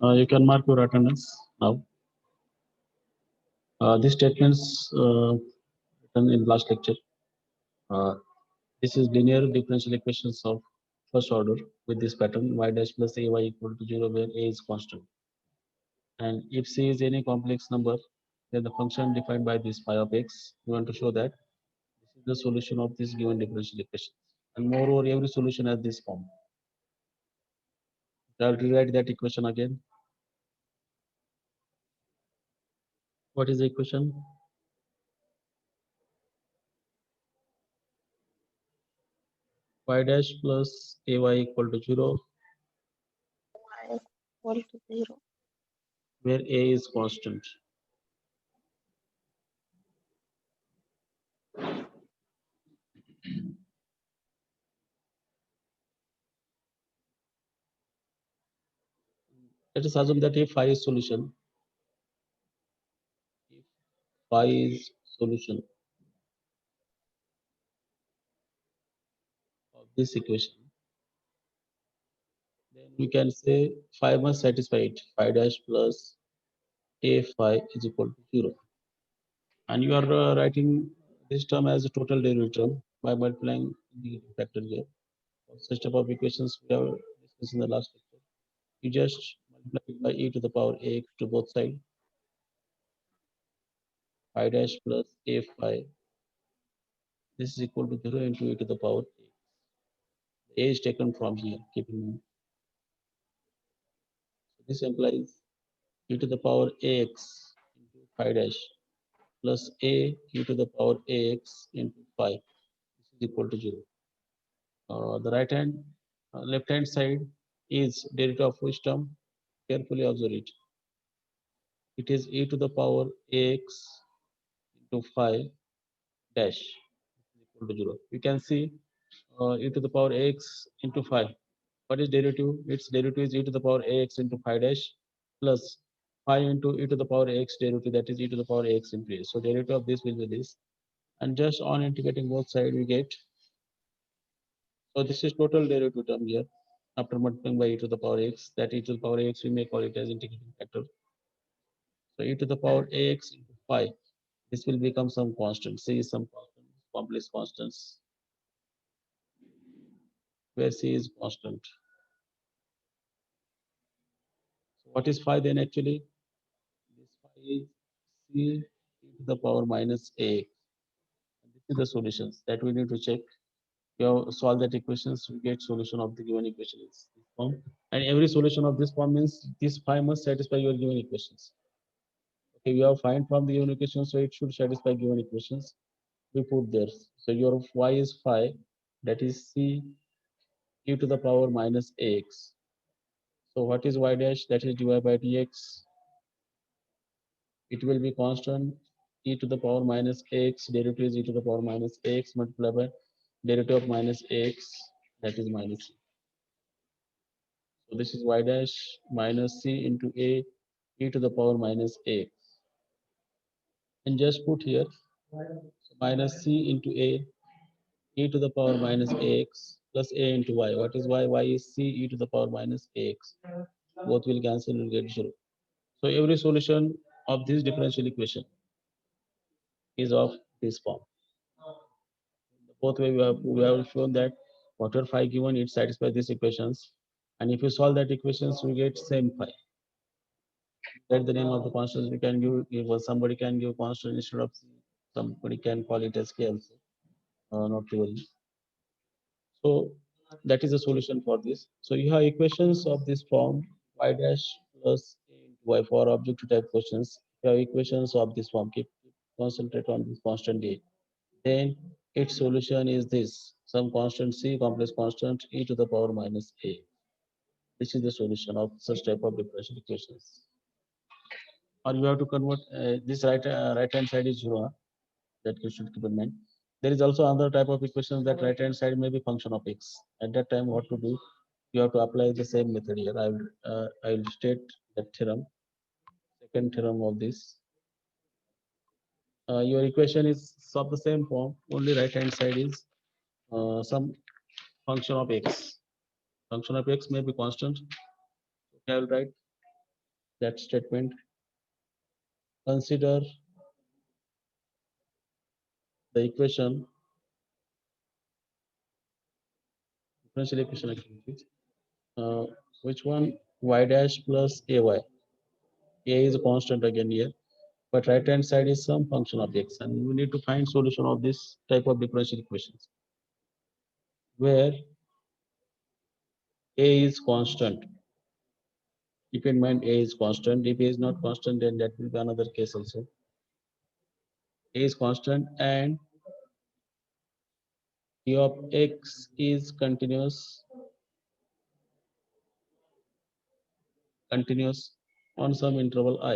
You can mark your attendance now. These statements written in last lecture. Uh, this is linear differential equations of first order with this pattern y dash plus ay equal to 0 where a is constant. And if c is any complex number, then the function defined by this phi of x, we want to show that this is the solution of this given differential equation. And moreover, every solution has this form. I'll rewrite that equation again. What is the equation? Y dash plus ay equal to 0, Y equal to 0. where a is constant. Let us assume that if phi is solution, if phi is solution of this equation, then we can say phi must satisfy it. Phi dash plus a phi is equal to 0. And you are writing this term as a total derivative term by multiplying the factor here. Such type of equations we have discussed in the last lecture. You just multiply it by e to the power ax to both sides. Phi dash plus a phi. This is equal to 0 into e to the power a. A is taken from here, keeping in mind. So this implies e to the power ax into phi dash plus a e to the power ax into phi. This is equal to 0. The left hand side is derivative of which term? Carefully observe it. It is e to the power ax into phi dash is equal to 0. You can see e to the power ax into phi. What is derivative? Its derivative is e to the power ax into phi dash plus phi into e to the power x derivative, that is e to the power x into a. So derivative of this will be this. And just on integrating both sides, we get, so this is total derivative term here after multiplying by e to the power x. That e to the power x, we may call it as integrating factor. So e to the power ax into phi, this will become some constant. C is some constant, complex constants, where c is constant. So what is phi then actually? This phi is c e to the power minus ax. And this is the solutions that we need to check. You have solved that equations, we get solution of the given equation is this form. And every solution of this form means this phi must satisfy your given equations. Okay, we have find from the given equation, so it should satisfy given equations. We put there. So your y is phi, that is c e to the power minus ax. So what is y dash? That is dy by dx. It will be constant e to the power minus x. Derivative is e to the power minus x multiplied by derivative of minus x, that is minus c. So this is y dash minus c into a e to the power minus x. And just put here so minus c into a e to the power minus x plus a into y. What is y? Y is c e to the power minus x. Both will cancel, will get 0. So every solution of this differential equation is of this form. Both way we have shown that whatever phi given, it satisfies these equations. And if you solve that equations, we get same phi. That's the name of the constant. We can give somebody can give constant instead of c. Somebody can call it as k also. Not to worry. So that is the solution for this. So you have equations of this form y dash plus a into y for objective type questions. You have equations of this form. Keep concentrate on this constant a. Then its solution is this: some constant c, complex constant e to the power minus a. This is the solution of such type of differential equations. Or you have to convert this right hand side is 0. That you should keep in mind. There is also another type of equation that right hand side may be function of x. At that time, what to do? You have to apply the same method here. I will state that theorem, second theorem of this. Your equation is of the same form. Only right hand side is some function of x. Function of x may be constant. Okay, I will write that statement. Consider the equation, differential equation actually. Which one? Y dash plus ay. A is a constant again here, but right hand side is some function of x, and we need to find solution of this type of differential equations where a is constant. Keep in mind a is constant. If a is not constant, then that will be another case also. A is constant and p of x is continuous on some interval I.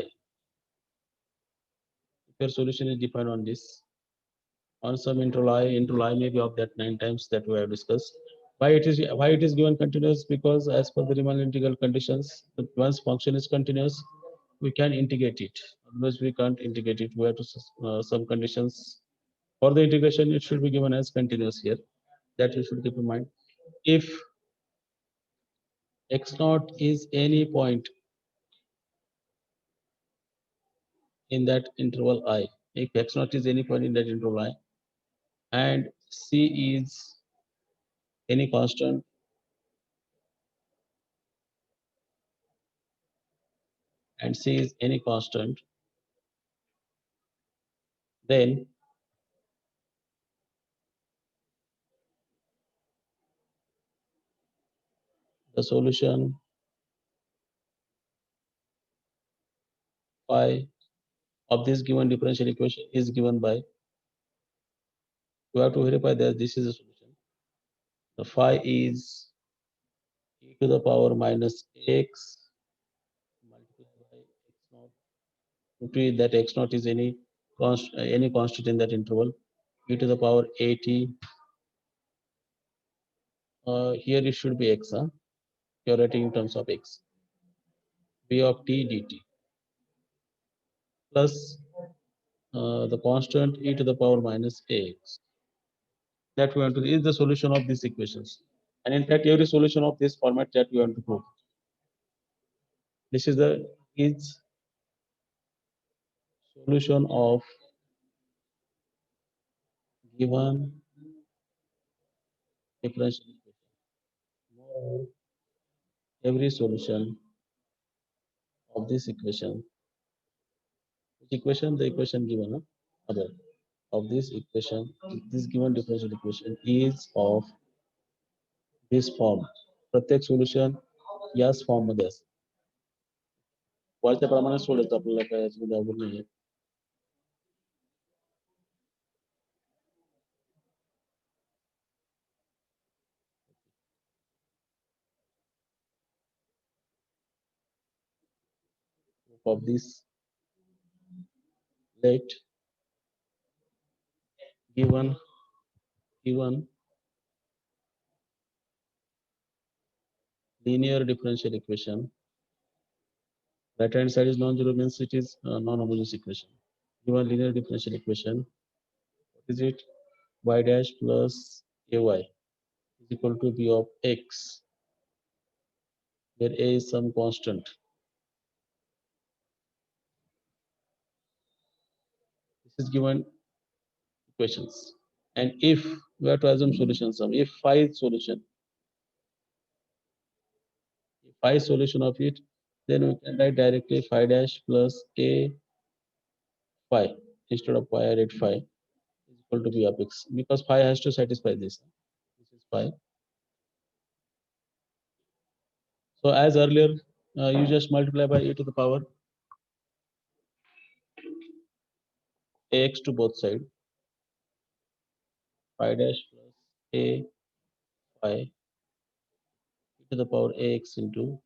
If your solution is defined on this, on some interval I may be of that 9 times that we have discussed. Why it is given continuous? Because as per the Riemann integral conditions, once function is continuous, we can integrate it. Otherwise, we can't integrate it. We have to some conditions for the integration. It should be given as continuous here. That you should keep in mind. If x naught is any point in that interval I, if x naught is any point in that interval I, and c is any constant, and c is any constant, then the solution phi of this given differential equation is given by, you have to verify that this is a solution. The phi is e to the power minus x multiplied by x naught. Note that x naught is any constant in that interval. E to the power at. Here it should be x. You're writing in terms of x. B of t dt plus the constant e to the power minus ax. That we want to is the solution of these equations. And in fact, every solution of this format that we want to prove. This is the is solution of given differential equation. Moreover, every solution of this equation, which equation? The equation given above of this equation, this given differential equation is of this form. प्रत्येक solution याच form मध्ये असते. वाढत्याप्रमाणे सोडायचं आपल्याला काय याच्यामध्ये अवघड नाहीये. Of this, let given linear differential equation. Right hand side is non-zero, means it is non-homogeneous equation. Given linear differential equation, what is it? Y dash plus ay is equal to b of x, where a is some constant. This is given equations. And if we have to assume solution sum, if phi is solution, if phi is solution of it, then we can write directly phi dash plus a phi instead of y I write phi is equal to b of x, because phi has to satisfy this. This is phi. So as earlier, you just multiply by e to the power ax to both sides. Phi dash plus a phi e to the power ax into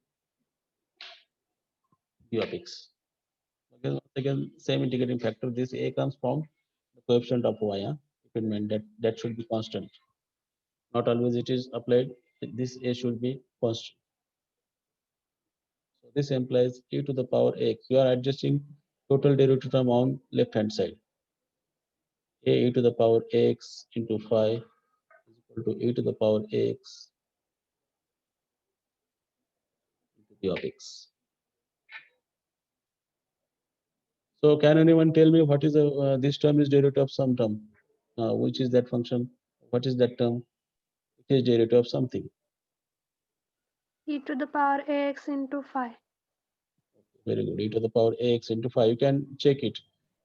b of x. Again, same integrating factor. This a comes from the coefficient of y. Keep in mind that that should be constant. Not always it is applied. This a should be constant. So this implies e to the power x. You are adjusting total derivative term on left hand side. A e to the power x into phi is equal to e to the power x into b of x. So can anyone tell me what is this term is derivative of some term? Which is that function? What is that term? It is derivative of something. e to the power ax into phi. Very good. E to the power ax into phi. You can check it.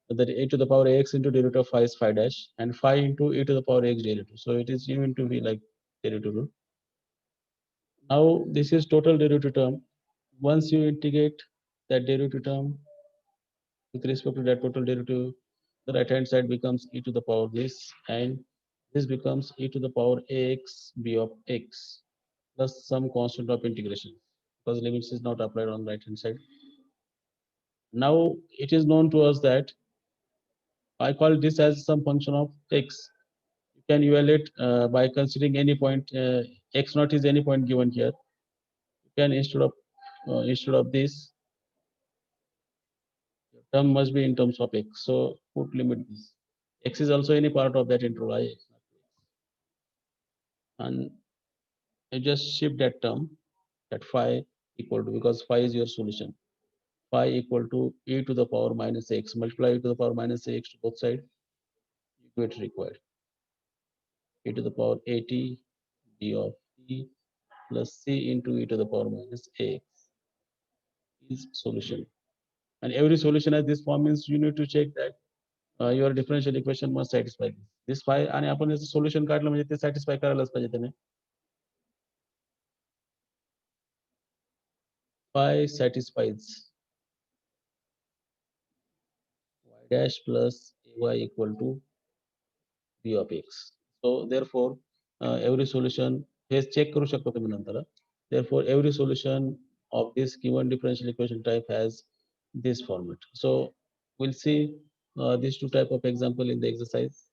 That e to the power ax into derivative of phi is phi dash, and phi into e to the power x derivative. So it is even to be like derivative rule. Now this is total derivative term. Once you integrate that derivative term with respect to that total derivative, the right hand side becomes e to the power this, and this becomes e to the power ax b of x plus some constant of integration, because limits is not applied on the right hand side. Now it is known to us that I call this as some function of x. You can evaluate by considering any point. X naught is any point given here. You can instead of this term must be in terms of x. So put limit this. X is also any part of that interval I, and you just shift that term, that phi equal to, because phi is your solution. Phi equal to e to the power minus x, multiply e to the power minus x to both sides, equate required. E to the power at d of t plus c into e to the power minus x is solution. And every solution has this form means you need to check that your differential equation must satisfy this. This phi आणि आपण याचं solution काढलं म्हणजे ते satisfy करायलाच पाहिजे त्याने. Phi satisfies y dash plus ay equal to b of x. So therefore every solution hey check करू शकता तुम्ही नंतर. Therefore every solution of this given differential equation type has this format. So we'll see these two type of example in the exercise.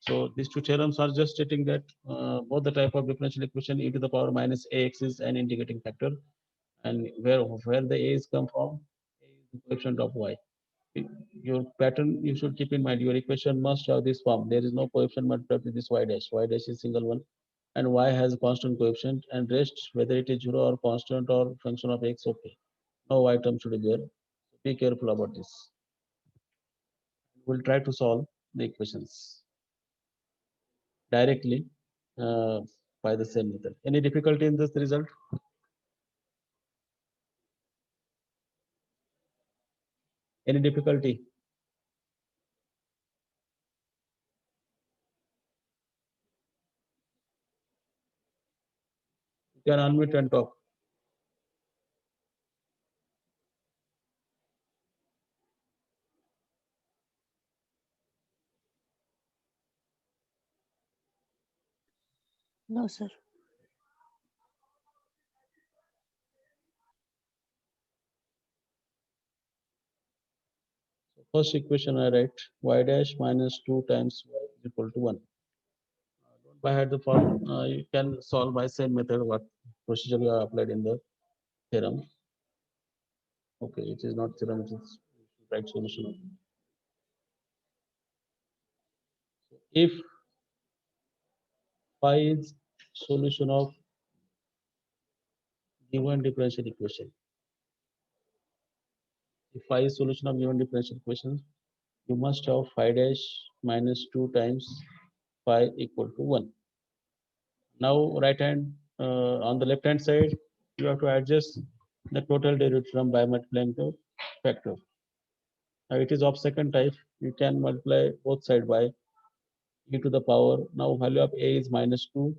So these two theorems are just stating that both the type of differential equation e to the power minus ax is an integrating factor, and where the a's come from, a is the coefficient of y. Your pattern you should keep in mind. Your equation must have this form. There is no coefficient multiplied with this y dash. Y dash is single one, and y has a constant coefficient, and rest whether it is zero or constant or function of x. Okay, no y term should be there. Be careful about this. We'll try to solve the equations directly by the same method. Any difficulty in this result? Any difficulty? You can unmute and talk. No, sir. So first equation I write y dash minus 2 times y is equal to 1. Don't by heart the form. You can solve by same method what procedure you have applied in the theorem. Okay, it is not theorem, it is right solution. So if phi is solution of given differential equation, if phi is solution of given differential equation, you must have phi dash minus 2 times phi equal to 1. Now right hand on the left hand side, you have to adjust the total derivative term by multiplying the factor. Now it is of second type. You can multiply both side by e to the power. Now value of a is minus 2,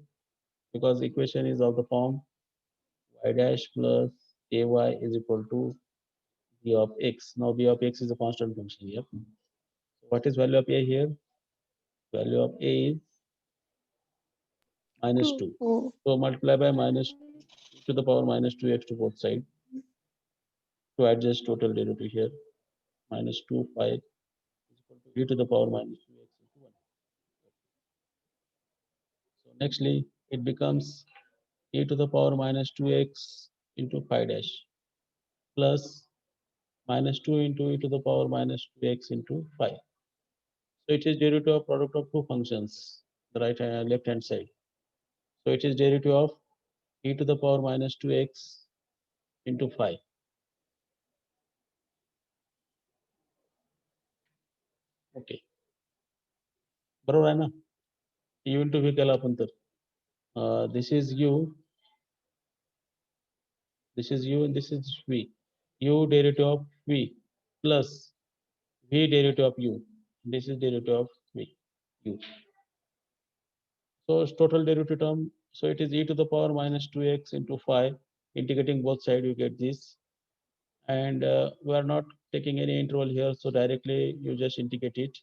because equation is of the form y dash plus ay is equal to b of x. Now b of x is a constant function here. What is value of a here? Value of a is minus 2. Oh, So multiply by minus 2 to the power minus 2x to both sides to adjust total derivative here. Minus 2 phi is equal to e to the power minus 2x into 1. So nextly, it becomes e to the power minus 2x into phi dash plus minus 2 into e to the power minus 2x into phi. So it is derivative of product of two functions, the right and left hand side. So it is derivative of e to the power minus 2x into phi. Okay, बरोबर आहे ना? u into v केला आपण तर this is u and this is v. U derivative of v plus v derivative of u. This is derivative of v u. So it's total derivative term. So it is e to the power minus 2x into 5. Integrating both sides, you get this. And we are not taking any interval here, so directly you just integrate it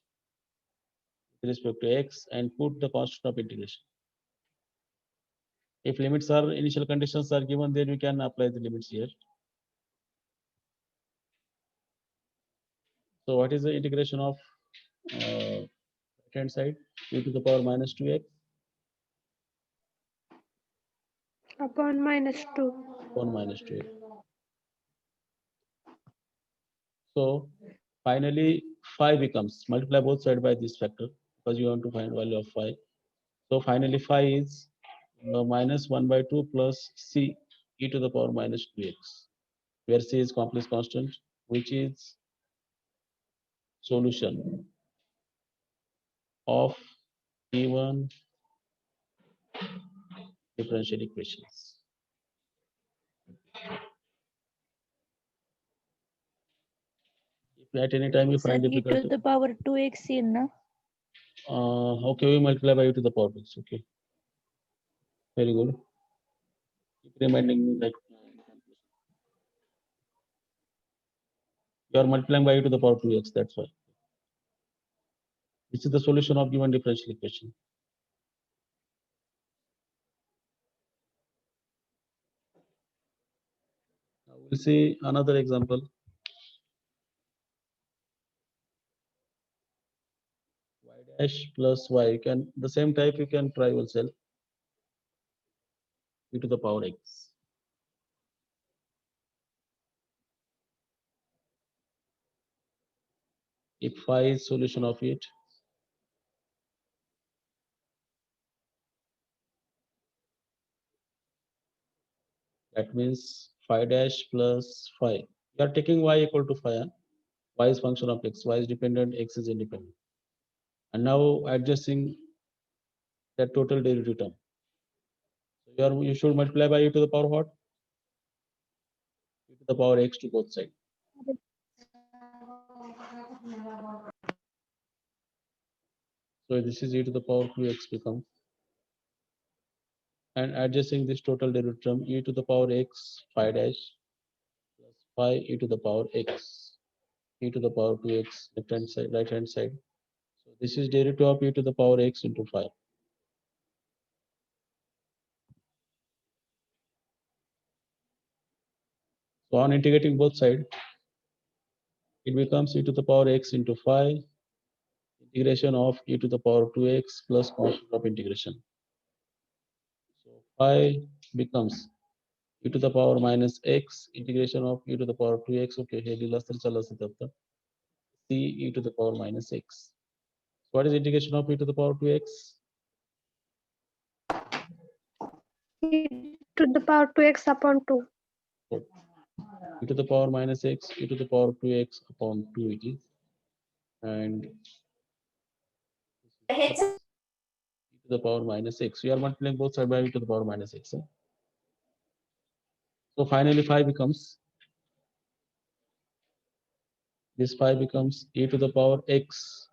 with respect to x and put the constant of integration. If limits are initial conditions are given, then we can apply the limits here. So what is the integration of right hand side? E to the power minus 2x upon -2. upon minus 2x. So finally 5 becomes, multiply both sides by this factor because you want to find value of 5. So finally 5 is minus 1 by 2 plus c e to the power minus 2x, where c is complex constant, which is solution of given differential equations. If at any time you Sir, find e to difficulty, the power 2x in na? okay, we multiply by e to the power 2x. Okay, very good. Keep reminding me like you are multiplying by e to the power 2x. That's why. This is the solution of given differential equation. Now we'll see another example. Y dash plus y. You can the same type you can try yourself. E to the power x. If phi is solution of it, that means phi dash plus phi. You are taking y equal to phi. Y is function of x. Y is dependent. X is independent. And now adjusting that total derivative term. So you should multiply by e to the power what? E to the power x to both sides. So this is e to the power 2x becomes. And adjusting this total derivative term, e to the power x phi dash plus phi e to the power x, e to the power 2x left hand side, right hand side. So this is derivative of e to the power x into phi. So on integrating both sides, it becomes e to the power x into phi, integration of e to the power 2x plus constant of integration. So phi becomes e to the power minus x, integration of e to the power 2x. Okay, here c e to the power minus x. So what is integration of e to the power 2x? E to the power 2x upon 2. E to the power minus x, e to the power 2x upon 2 it is. And e to the power minus x. You are multiplying both sides by e to the power minus x. So finally phi becomes, this phi becomes e to the power x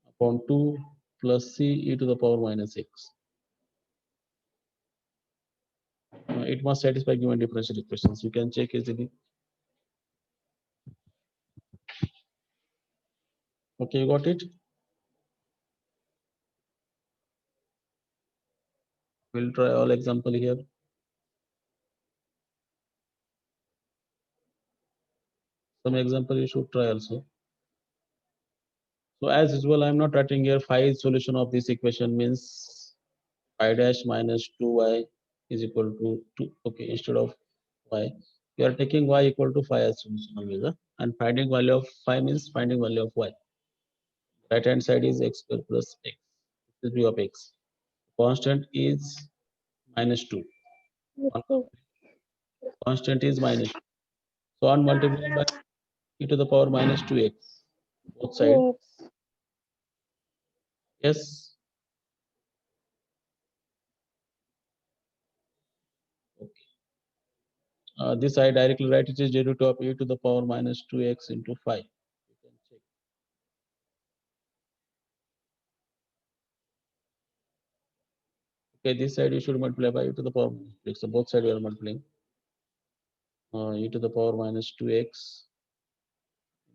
upon 2 plus c e to the power minus x. It must satisfy given differential equations. You can check easily. Okay, you got it? We'll try all example here. Some example you should try also. So as usual, I'm not writing here phi solution of this equation means phi dash minus 2y is equal to 2. Okay, instead of y, you are taking y equal to phi as solution always, and finding value of phi means finding value of y. Right hand side is x square plus x. This is v of x. Constant is minus 2. Constant is minus 2. So on multiplying by e to the power minus 2x. both sides. Yes. Yes. Okay. This I directly write it is derivative of e to the power minus 2x into 5. You can check. Okay, this side you should multiply by e to the power minus 2x. So both sides we are multiplying. E to the power minus 2x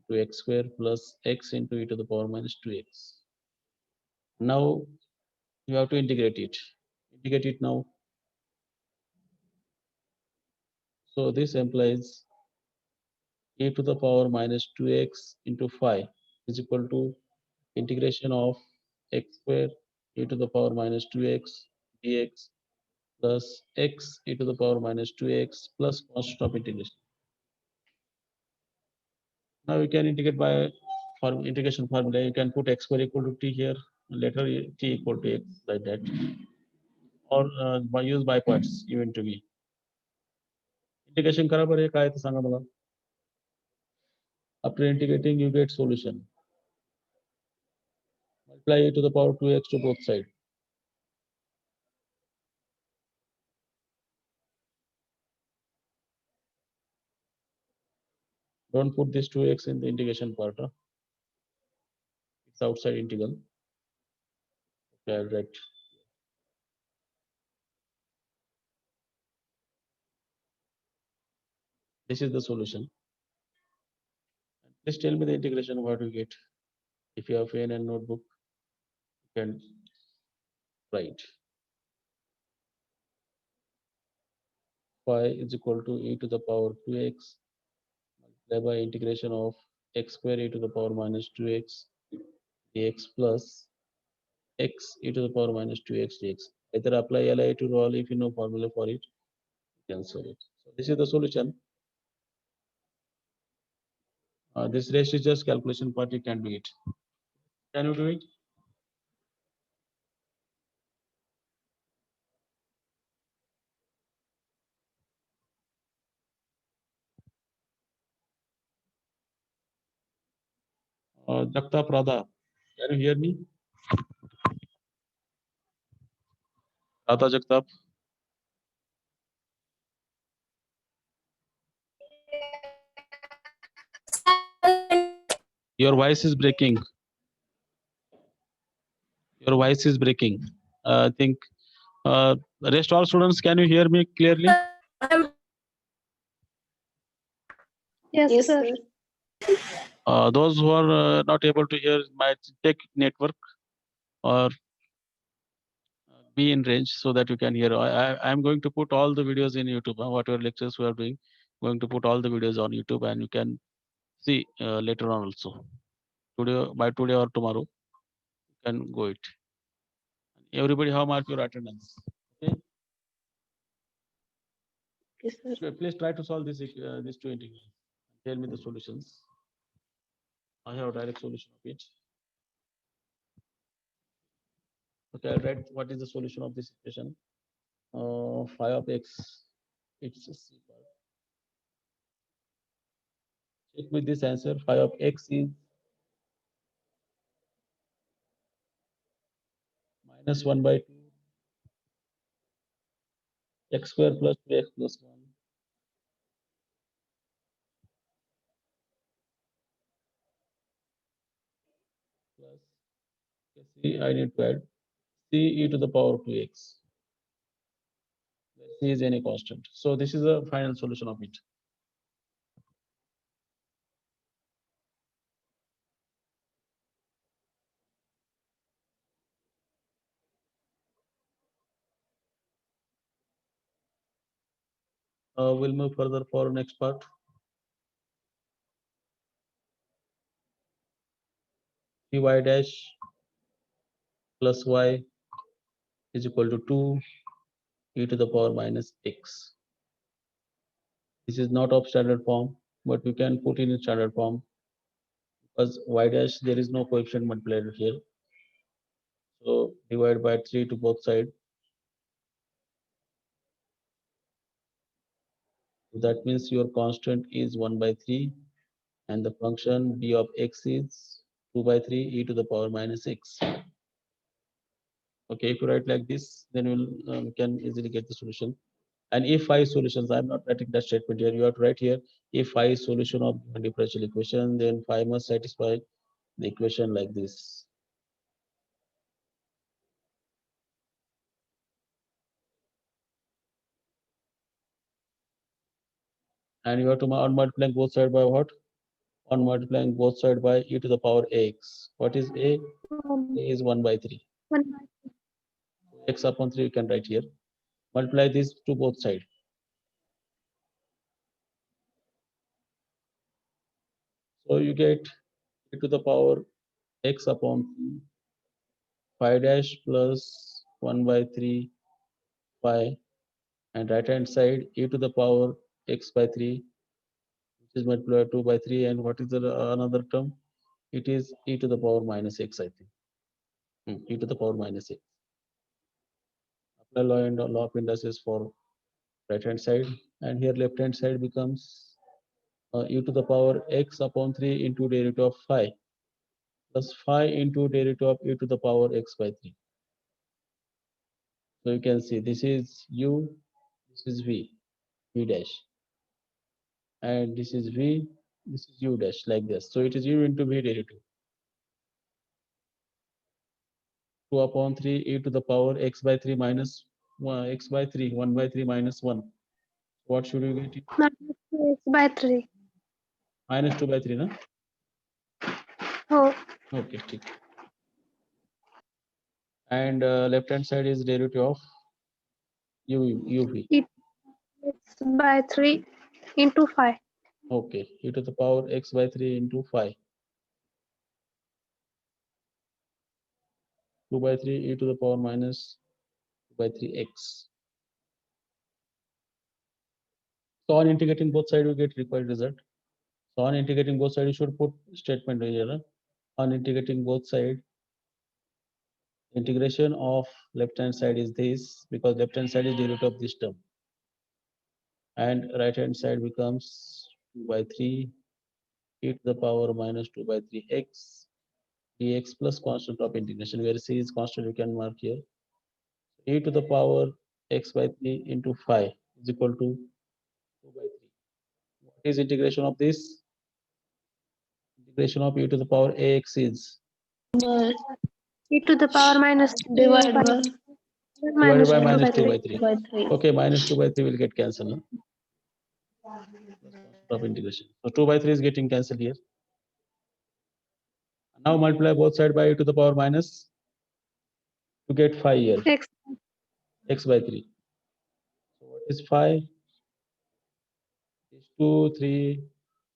into x square plus x into e to the power minus 2x. Now you have to integrate it. Integrate it now. So this implies e to the power minus 2x into 5 is equal to integration of x square e to the power minus 2x dx plus x e to the power minus 2x plus constant of integration. Now you can integrate by integration formula. You can put x square equal to t here, later t equal to x like that, or by use by parts even to be. Integration करा बरं काय ते सांगा मला. After integrating, you get solution. Multiply e to the power 2x to both sides. Don't put this 2x in the integration part. It's outside integral. Okay, I'll write. This is the solution. Please tell me the integration what you get. If you have pen and notebook, you can write. Phi is equal to e to the power 2x multiplied by integration of x square e to the power minus 2x dx plus x e to the power minus 2x dx. Either apply LI to all if you know formula for it, you can solve it. So this is the solution. This rest is just calculation part, you can do it. Can you do it? Jagtap Radha, can you hear me? Radha Jagtap, your voice is breaking. Your voice is breaking. I think rest all students, can you hear me clearly? Yes, Yes, sir. sir. Those who are not able to hear might take network or be in range so that you can hear. I'm going to put all the videos in YouTube. Whatever lectures we are doing, going to put all the videos on YouTube, and you can see later on also. By today or tomorrow, you can go it. Everybody, how mark your attendance? Okay. Yes, sir. So please try to solve this these two integrations. Tell me the solutions. I have a direct solution of it. Okay, I'll write what is the solution of this equation. Phi of x, it's a C part. Check with this answer. Phi of x is minus 1 by 2 x square plus 2x plus 1 plus C, I need to add C e to the power 2x. Where C is any constant. So this is the final solution of it. We'll move further for next part. Dy dash plus y is equal to 2 e to the power minus x. This is not of standard form, but we can put in standard form because y dash there is no coefficient multiplier here. So divide by 3 to both sides. That means your constant is 1 by 3 and the function b of x is 2 by 3 e to the power minus x. Okay, if you write like this, then we can easily get the solution. And if phi solutions, I'm not writing that statement here. You have to write here, if phi is solution of given differential equation, then phi must satisfy the equation like this. And you have to on multiplying both sides by what? On multiplying both sides by e to the power x. What is a? A is 1 by 3. 1 by X upon 3 you can write here. Multiply this to both sides. So you get e to the power x upon 3 phi dash plus 1 by 3 phi, and right hand side e to the power x by 3, which is multiplied 2 by 3, and what is the another term? It is e to the power minus x, I think. E to the power minus x. Apply law and law of indices for right hand side, and here left hand side becomes e to the power x upon 3 into derivative of phi plus phi into derivative of e to the power x by 3. So you can see this is u, this is v dash, and this is v, this is u dash, like this. So it is u into v derivative. 2 upon 3 e to the power x by 3 minus 1, x by 3, 1 by 3 minus 1. What should you get? minus 2x by 3. Minus 2 by 3, na? Oh, Okay, ठीक. And left hand side is derivative of uv. x by 3 into 5. Okay, e to the power x by 3 into 5. 2 by 3 e to the power minus 2 by 3x. So on integrating both sides, we get required result. So on integrating both sides, you should put statement here. On integrating both sides, integration of left hand side is this, because left hand side is derivative of this term, and right hand side becomes 2 by 3 e to the power minus 2 by 3x dx plus constant of integration, where c is constant, you can mark here. E to the power x by 3 into 5 is equal to 2 by 3. What is integration of this? Integration of e to the power ax is E to the power minus 3 Divide by divided minus by 2 minus by 3 by 3. 3. by 3. Okay, minus 2 by 3 will get cancelled. No? Of integration. So 2 by 3 is getting cancelled here. Now multiply both sides by e to the power minus to get 5 here, X x by 3. So what is 5? Is 2, 3,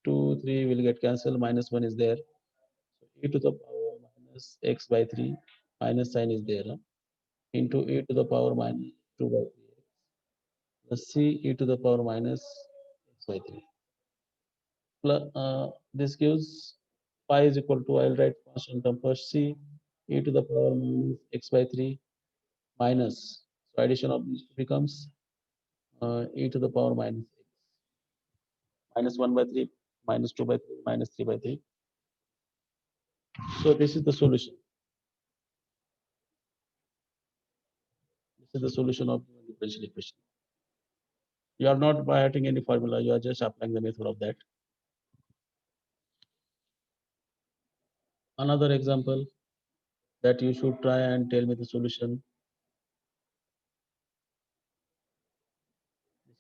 2, 3 will get cancelled, minus 1 is there. So e to the power minus x by 3, minus sign is there, into e to the power minus 2 by 3 plus c e to the power minus x by 3. Plus, this gives phi is equal to, I'll write constant term first, c e to the power minus x by 3 minus, so addition of these becomes e to the power minus x, minus 1 by 3, minus 2 by 3, minus 3 by 3. So this is the solution. This is the solution of the differential equation. You are not by writing any formula, you are just applying the method of that. Another example that you should try and tell me the solution.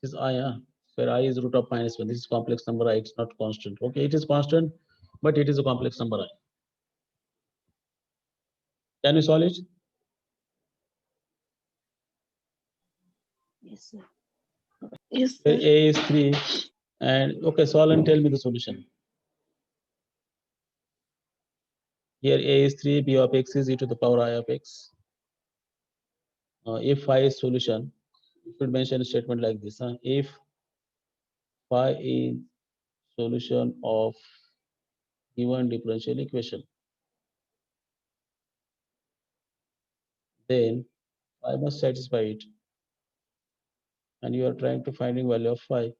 This is I, where I is root of minus 1. This is complex number I, it's not constant. Okay, it is constant, but it is a complex number I. Can you solve it? Yes, sir. Yes, Where sir. A is 3, and okay, solve and tell me the solution. Here A is 3, B of x is e to the power I of x. If phi is solution, you should mention a statement like this. If phi is solution of given differential equation, then phi must satisfy it, and you are trying to finding value of phi.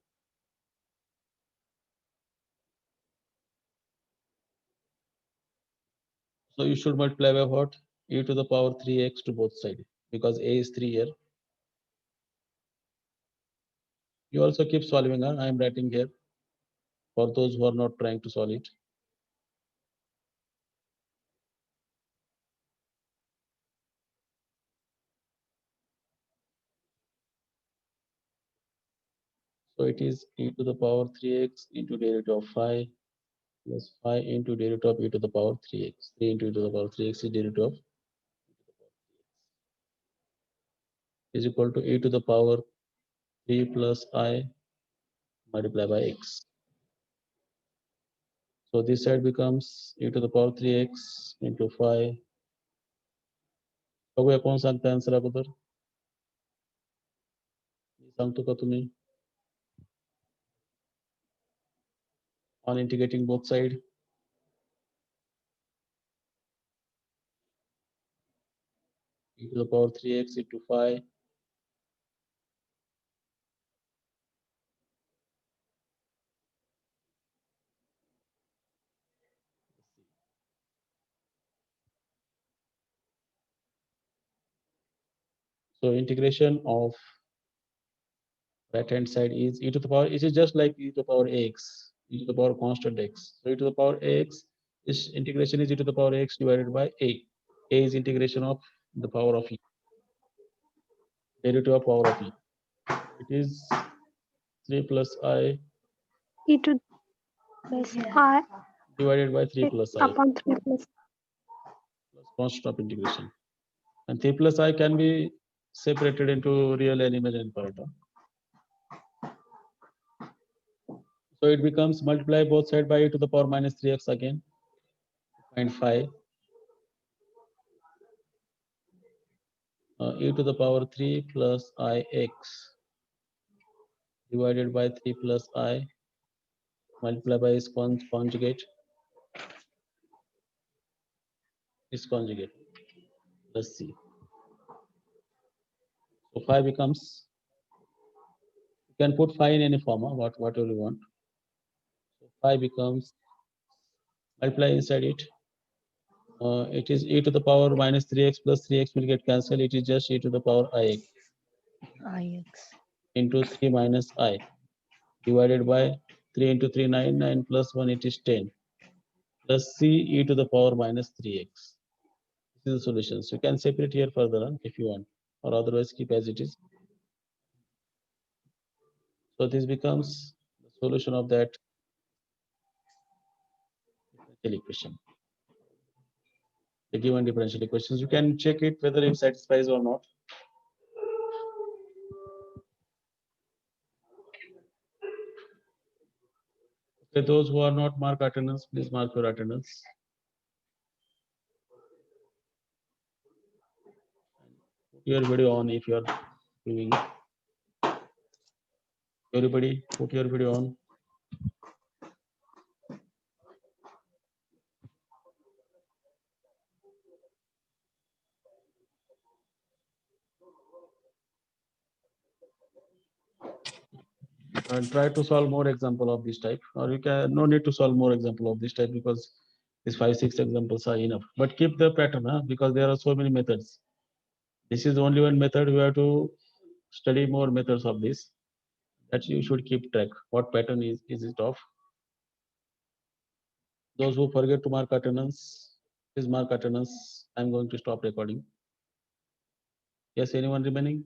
So you should multiply by what? E to the power 3x to both sides, because a is 3 here. You also keep solving. I am writing here for those who are not trying to solve it. So it is e to the power 3x into derivative of phi plus phi into derivative of e to the power 3x. 3 into e to the power 3x is derivative of is equal to e to the power 3 plus I multiplied by x. So this side becomes e to the power 3x into phi. बघूया कोण सांगता answer अगोदर. मी सांगतो का तुम्ही? On integrating both side. E to the power 3x into phi. So integration of right hand side is e to the power, it is just like e to the power x, e to the power constant x. So e to the power x, this integration is e to the power x divided by a. A is integration of the power of e, derivative of power of e. It is 3 plus I E to plus I divided by 3 plus I upon 3 plus plus constant of integration. And 3 plus I can be separated into real and imaginary part. So it becomes multiply both side by e to the power minus 3x again. Find phi. E to the power 3 plus ix divided by 3 plus I multiplied by its conjugate. Its conjugate. Let's see. So phi becomes, you can put phi in any form, whatever you want. So phi becomes, multiply inside it. It is e to the power minus 3x plus 3x will get cancelled. It is just e to the power ix IX. into 3 minus I divided by 3 into 3, 9, 9 plus 1, it is 10 plus c e to the power minus 3x. This is the solution. So you can separate here further on if you want, or otherwise keep as it is. So this becomes the solution of that differential equation. The given differential equations, you can check it whether it satisfies or not. Okay, those who are not mark attendance, please mark your attendance. Put your video on if you are doing it. Everybody, put your video on. And try to solve more example of this type, or you can no need to solve more example of this type because these 5-6 examples are enough. But keep the pattern, because there are so many methods. This is only one method. We have to study more methods of this. That you should keep track. What pattern is it of? Those who forget to mark attendance, please mark attendance. I'm going to stop recording. Yes, anyone remaining?